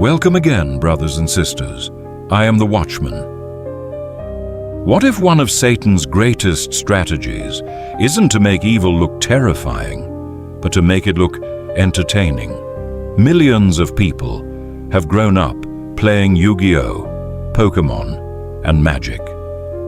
Welcome again, brothers and sisters. I am the Watchman. What if one of Satan's greatest strategies isn't to make evil look terrifying, but to make it look entertaining? Millions of people have grown up playing Yu-Gi-Oh, Pokémon, and Magic,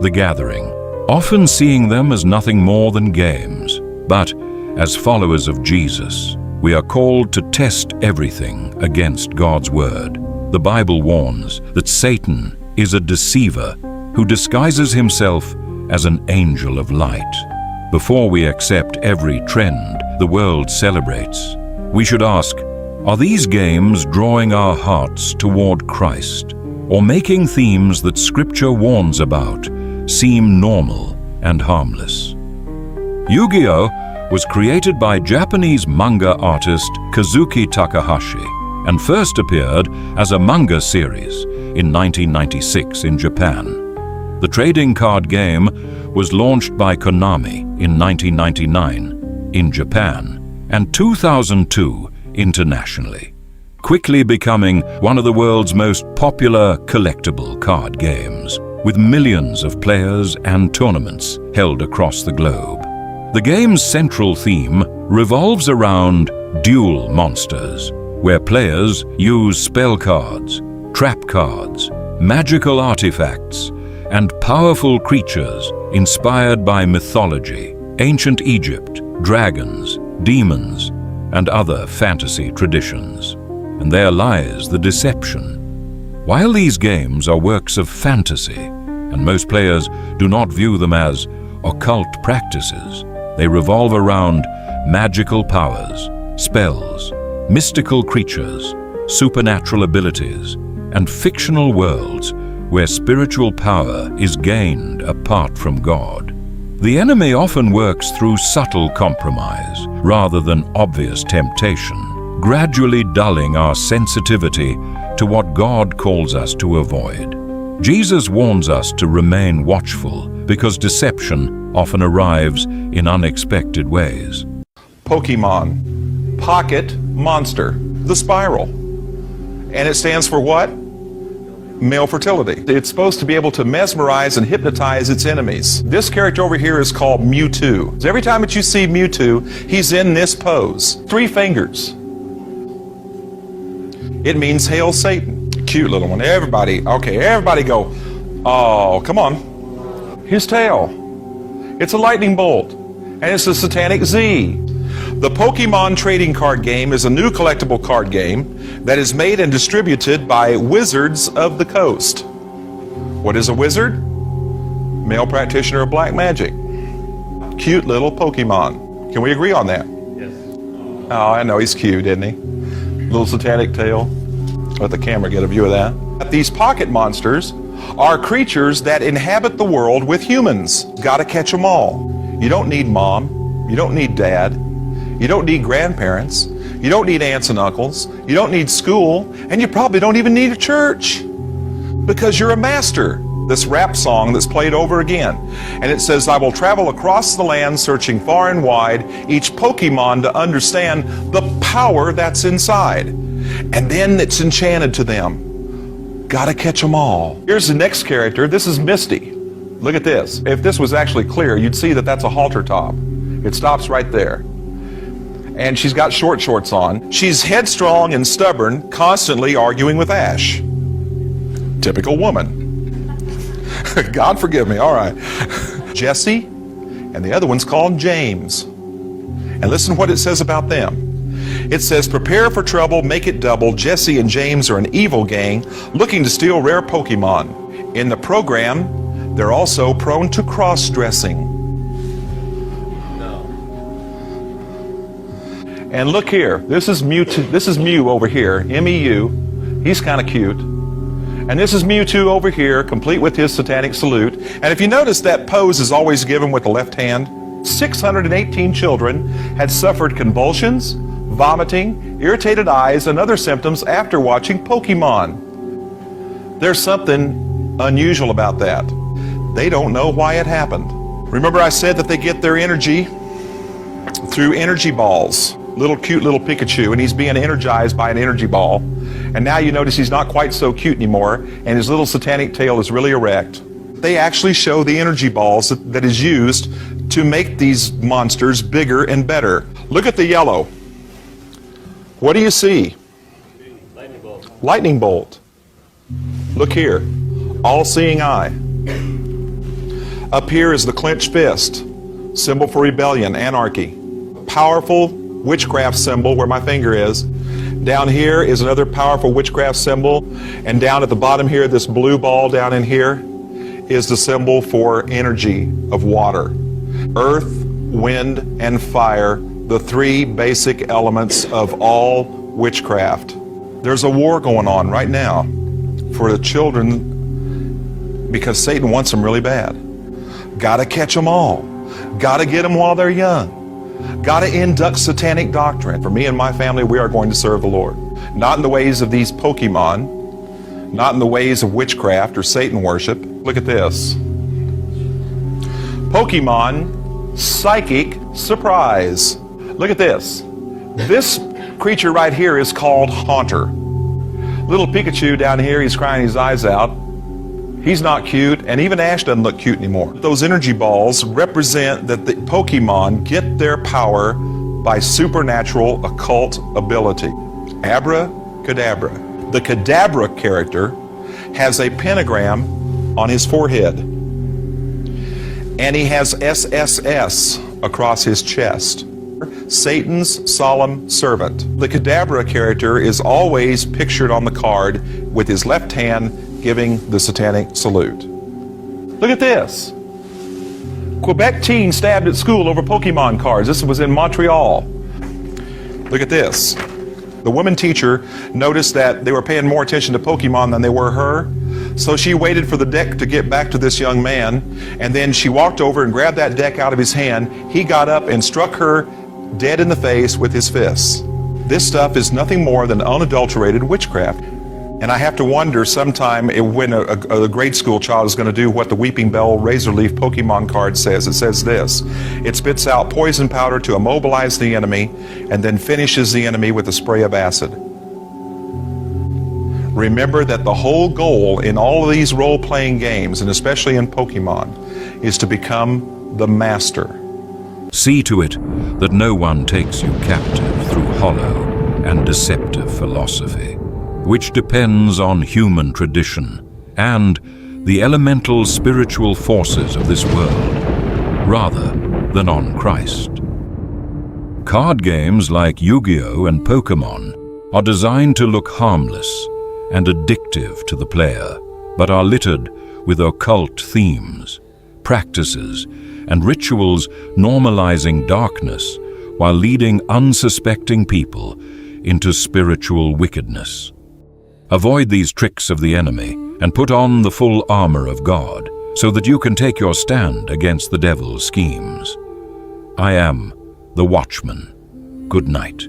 the Gathering, often seeing them as nothing more than games. But as followers of Jesus, we are called to test everything against God's word. The Bible warns that Satan is a deceiver who disguises himself as an angel of light. Before we accept every trend the world celebrates, we should ask, are these games drawing our hearts toward Christ, or making themes that Scripture warns about seem normal and harmless? Yu-Gi-Oh! Was created by Japanese manga artist Kazuki Takahashi and first appeared as a manga series in 1996 in Japan. The trading card game was launched by Konami in 1999 in Japan and 2002 internationally, quickly becoming one of the world's most popular collectible card games, with millions of players and tournaments held across the globe. The game's central theme revolves around duel monsters, where players use spell cards, trap cards, magical artifacts, and powerful creatures inspired by mythology, ancient Egypt, dragons, demons, and other fantasy traditions. And there lies the deception. While these games are works of fantasy, and most players do not view them as occult practices, they revolve around magical powers, spells, mystical creatures, supernatural abilities, and fictional worlds where spiritual power is gained apart from God. The enemy often works through subtle compromise rather than obvious temptation, gradually dulling our sensitivity to what God calls us to avoid. Jesus warns us to remain watchful because deception often arrives in unexpected ways. Pokemon, Pocket Monster, the spiral. And it stands for what? Male fertility. It's supposed to be able to mesmerize and hypnotize its enemies. This character over here is called Mewtwo. So every time that you see Mewtwo, he's in this pose. 3 fingers. It means hail Satan. Cute little one. Everybody, okay, everybody go, oh, come on. His tail. It's a lightning bolt, and it's a satanic Z. The Pokémon Trading Card Game is a new collectible card game that is made and distributed by Wizards of the Coast. What is a wizard? Male practitioner of black magic. Cute little Pokemon. Can we agree on that? Yes. Oh, I know, he's cute, isn't he? Little satanic tail. Let the camera get a view of that. These pocket monsters are creatures that inhabit the world with humans. Gotta catch them all. You don't need mom. You don't need dad. You don't need grandparents. You don't need aunts and uncles. You don't need school. And you probably don't even need a church. Because you're a master. This rap song that's played over again. And it says, I will travel across the land searching far and wide, each Pokemon to understand the power that's inside. And then it's enchanted to them. Gotta catch them all. Here's the next character. This is Misty. Look at this. If this was actually clear, you'd see that that's a halter top. It stops right there. And she's got short shorts on. She's headstrong and stubborn, constantly arguing with Ash. Typical woman. God forgive me. All right. Jesse, and the other one's called James. And listen to what it says about them. It says, prepare for trouble, make it double. Jesse and James are an evil gang looking to steal rare Pokemon. In the program, they're also prone to cross-dressing. No. And look here, this is Mew over here, M-E-U. He's kind of cute. And this is Mewtwo over here, complete with his satanic salute. And if you notice, that pose is always given with the left hand. 618 children had suffered convulsions, vomiting, irritated eyes, and other symptoms after watching Pokemon. There's something unusual about that. They don't know why it happened. Remember I said that they get their energy through energy balls. Little cute little Pikachu, and he's being energized by an energy ball. And now you notice he's not quite so cute anymore, and his little satanic tail is really erect. They actually show the energy balls that is used to make these monsters bigger and better. Look at the yellow. What do you see? Lightning bolt. Lightning bolt. Look here. All-seeing eye. Up here is the clenched fist, symbol for rebellion, anarchy. Powerful witchcraft symbol where my finger is. Down here is another powerful witchcraft symbol, and down at the bottom here, this blue ball down in here is the symbol for energy of water. Earth, wind, and fire, the three basic elements of all witchcraft. There's a war going on right now for the children because Satan wants them really bad. Gotta catch them all. Gotta get them while they're young. Gotta induct satanic doctrine. For me and my family, we are going to serve the Lord. Not in the ways of these Pokemon, not in the ways of witchcraft or Satan worship. Look at this. Pokemon Psychic Surprise. Look at this. This creature right here is called Haunter. Little Pikachu down here, he's crying his eyes out. He's not cute, and even Ash doesn't look cute anymore. Those energy balls represent that the Pokemon get their power by supernatural occult ability. Abracadabra. The Kadabra character has a pentagram on his forehead, and he has SSS across his chest. Satan's solemn servant. The Kadabra character is always pictured on the card with his left hand giving the satanic salute. Look at this. Quebec teen stabbed at school over Pokemon cards. This was in Montreal. Look at this. The woman teacher noticed that they were paying more attention to Pokemon than they were her. So she waited for the deck to get back to this young man, and then she walked over and grabbed that deck out of his hand. He got up and struck her dead in the face with his fists. This stuff is nothing more than unadulterated witchcraft. And I have to wonder sometime when a grade school child is going to do what the Weeping Bell Razor Leaf Pokemon card says. It says this: it spits out poison powder to immobilize the enemy and then finishes the enemy with a spray of acid. Remember that the whole goal in all of these role-playing games, and especially in Pokemon, is to become the master. See to it that no one takes you captive through hollow and deceptive philosophy, which depends on human tradition and the elemental spiritual forces of this world, rather than on Christ. Card games like Yu-Gi-Oh! And Pokémon are designed to look harmless and addictive to the player, but are littered with occult themes, practices, and rituals normalizing darkness while leading unsuspecting people into spiritual wickedness. Avoid these tricks of the enemy and put on the full armor of God so that you can take your stand against the devil's schemes. I am the Watchman. Good night.